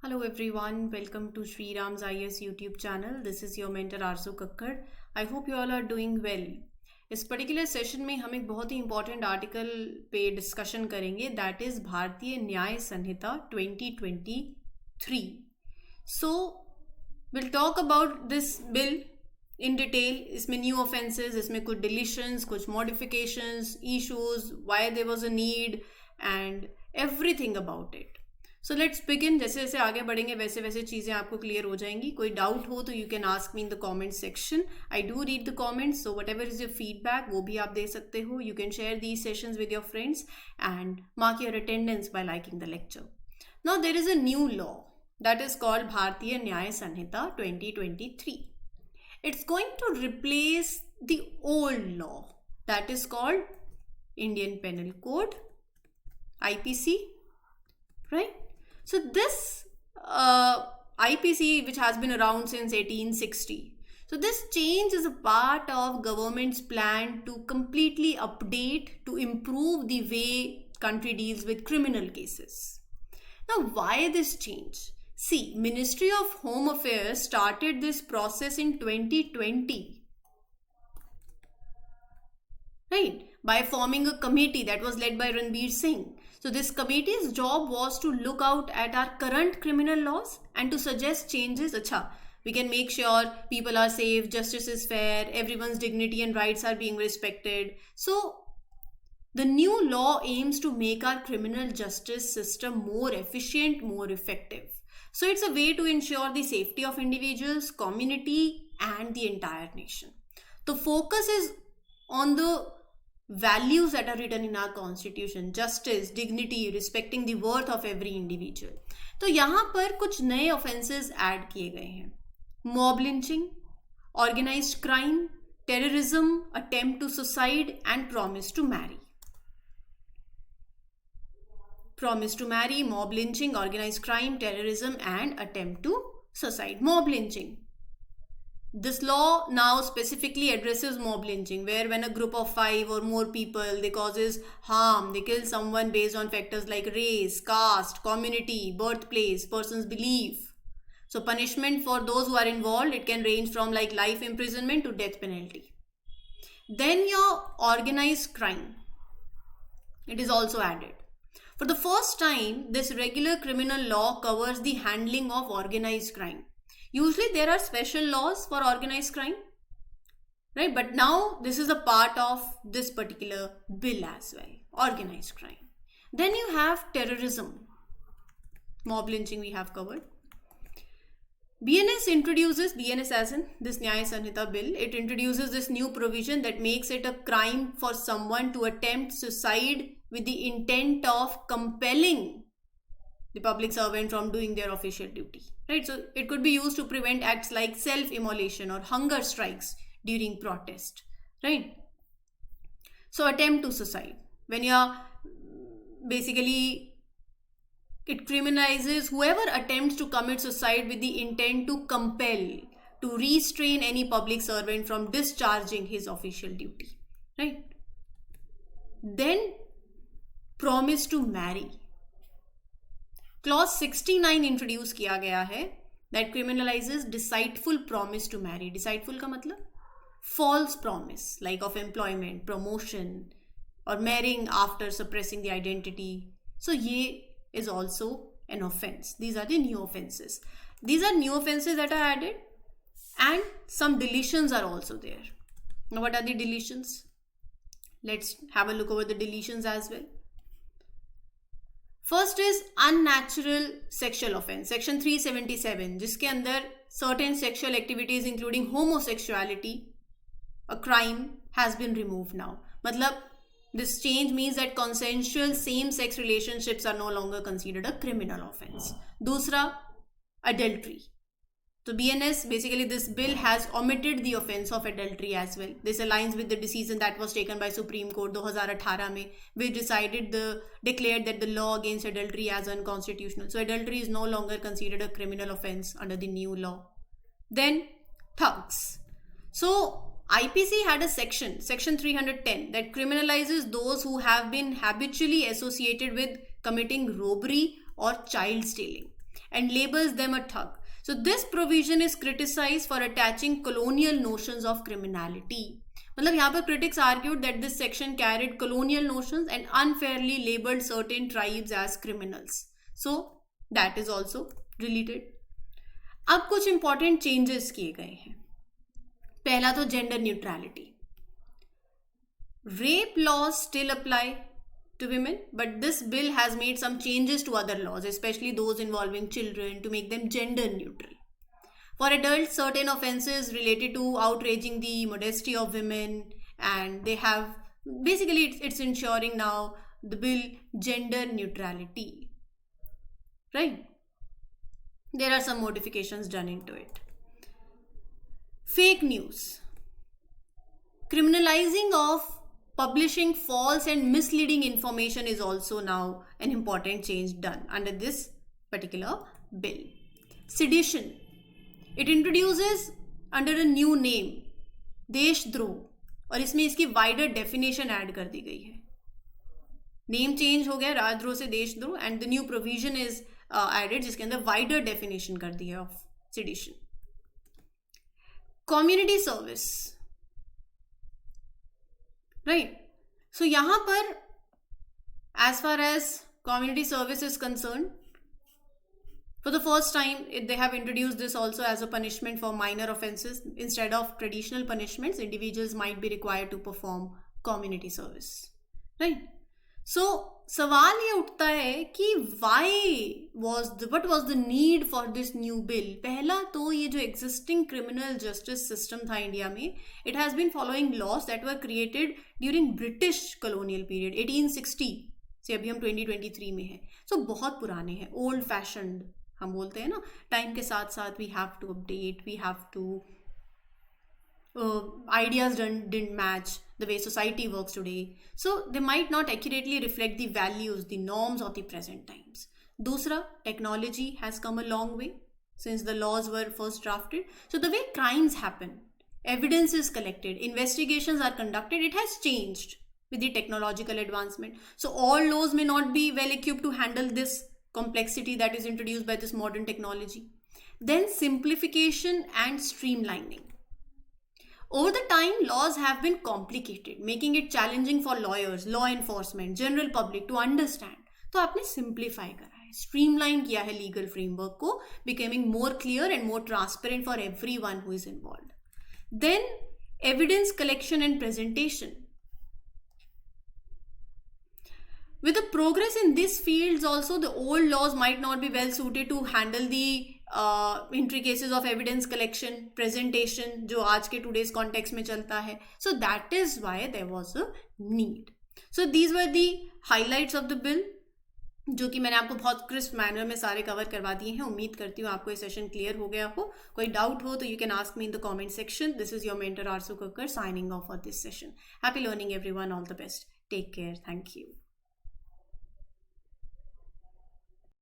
Hello everyone, welcome to Sri Ram's IS YouTube channel. This is your mentor Arzu Kakkad. I hope you all are doing well. इस particular session में हम एक बहुत ही important article पे discussion करेंगे, that is Bharatiya Nyaya Sanhita 2023. So will talk about this bill in detail. इसमें new offences, इसमें कुछ डिलीशंस, कुछ modifications, issues, why there was a need and everything about it. So let's begin. जैसे जैसे आगे बढ़ेंगे वैसे वैसे चीज़ें आपको क्लियर हो जाएंगी. कोई डाउट हो तो you can ask me in the comment section. I do read the comments, so whatever is your feedback वो भी आप दे सकते हो. You can share these sessions with your friends and mark your attendance by liking the lecture. Now there is a new law that is called Bharatiya Nyaya Sanhita 2023. It's going to replace the old law that is called Indian Penal Code, IPC, right? So this IPC, which has been around since 1860, so this change is a part of government's plan to completely update, to improve the way country deals with criminal cases. Now, why this change? See, Ministry of Home Affairs started this process in 2020, right, by forming a committee that was led by Ranbir Singh. So this committee's job was to look out at our current criminal laws and to suggest changes. Acha, we can make sure people are safe, justice is fair, everyone's dignity and rights are being respected. So the new law aims to make our criminal justice system more efficient, more effective. So it's a way to ensure the safety of individuals, community, and the entire nation. The focus is on the values that are written in our constitution: justice, dignity, respecting the worth of every individual. तो यहाँ पर कुछ नए offenses add किए गए हैं. Mob lynching, organized crime, terrorism, attempt to suicide, and promise to marry. Promise to marry, mob lynching, organized crime, terrorism, and attempt to suicide. Mob lynching. This law now specifically addresses mob lynching, where when a group of 5 or more people, they causes harm, they kill someone based on factors like race, caste, community, birthplace, person's belief. So punishment for those who are involved, it can range from like life imprisonment to death penalty. Then your organized crime, it is also added. For the first time, this regular criminal law covers the handling of organized crime. Usually there are special laws for organized crime, right? But now this is a part of this particular bill as well, organized crime. Then you have terrorism. Mob lynching we have covered. BNS introduces, BNS as in this Nyaya Sanhita bill, it introduces this new provision that makes it a crime for someone to attempt suicide with the intent of compelling the public servant from doing their official duty, right? So it could be used to prevent acts like self-immolation or hunger strikes during protest, right? So attempt to suicide, when you're basically, it criminalizes whoever attempts to commit suicide with the intent to compel, to restrain any public servant from discharging his official duty, right? Then promise to marry. Clause 69 introduce किया गया है that criminalizes deceitful promise to marry. Deceitful का मतलब false promise like of employment, promotion or marrying after suppressing the identity. So ये is also an offense. These are the new offenses. These are new offenses that are added, and some deletions are also there. Now what are the deletions? Let's have a look over the deletions as well. First is unnatural sexual offense, section 377, जिसके अंदर certain sexual activities including homosexuality, a crime, has been removed now. मतलब this change means that consensual same-sex relationships are no longer considered a criminal offense. दूसरा, adultery. So BNS, basically this bill has omitted the offense of adultery as well. This aligns with the decision that was taken by Supreme Court 2018 में, which declared that the law against adultery as unconstitutional. So adultery is no longer considered a criminal offense under the new law. Then thugs. So IPC had a section 310, that criminalizes those who have been habitually associated with committing robbery or child stealing. and labels them a thug. So this provision is criticized for attaching colonial notions of criminality. मतलब यहाँ पर critics argued that this section carried colonial notions and unfairly labeled certain tribes as criminals. So that is also deleted. अब कुछ important changes किए गए हैं. पहला तो gender neutrality. Rape laws still apply to women, but this bill has made some changes to other laws, especially those involving children, to make them gender neutral. For adults, certain offenses related to outraging the modesty of women, and they have basically it's ensuring now the bill gender neutrality, right? There are some modifications done into it. Fake news. Criminalizing of publishing false and misleading information is also now an important change done under this particular bill. Sedition. It introduces under a new name देशद्रोह और इसमें इसकी wider definition add कर दी गई है. Name change हो गया राजद्रोह से देशद्रोह and the new provision is added जिसके अंदर वाइडर डेफिनेशन कर दी है of sedition. Community service, right. So यहां पर as far as community service is concern, for the first time they have introduced this also as a punishment for minor offenses. Instead of traditional punishments, individuals might be required to perform community service, right? So सवाल ये उठता है कि what was the need for this new bill? पहला तो ये जो existing criminal justice system था इंडिया में, it has been following laws that were created during British colonial period 1860 से अभी हम 2023 में हैं. So बहुत पुराने हैं, old fashioned हम बोलते हैं ना. टाइम के साथ साथ we have to update, we have to ideas didn't match the way society works today, so they might not accurately reflect the values, the norms of the present times. दूसरा, technology has come a long way since the laws were first drafted. So the way crimes happen, evidence is collected, investigations are conducted, it has changed with the technological advancement. So all laws may not be well equipped to handle this complexity that is introduced by this modern technology. Then simplification and streamlining. Over the time, laws have been complicated, making it challenging for lawyers, law enforcement, general public to understand. तो आपने simplify करा है, streamline किया है legal framework को, becoming more clear and more transparent for everyone who is involved. Then evidence collection and presentation. With the progress in these fields also, the old laws might not be well suited to handle the intricacies of evidence collection, presentation, जो आज के today's context में चलता है. So that is why there was a need. So these were the highlights of the bill, जो कि मैंने आपको बहुत क्रिस्प मैनर में सारे कवर करवा दिए हैं. उम्मीद करती हूँ आपको ये सेशन क्लियर हो गया हो. कोई डाउट हो तो you can ask me in the comment section. This is your mentor Aarsu Kakkar signing off for this session. Happy learning everyone. All the best. Take care. Thank you.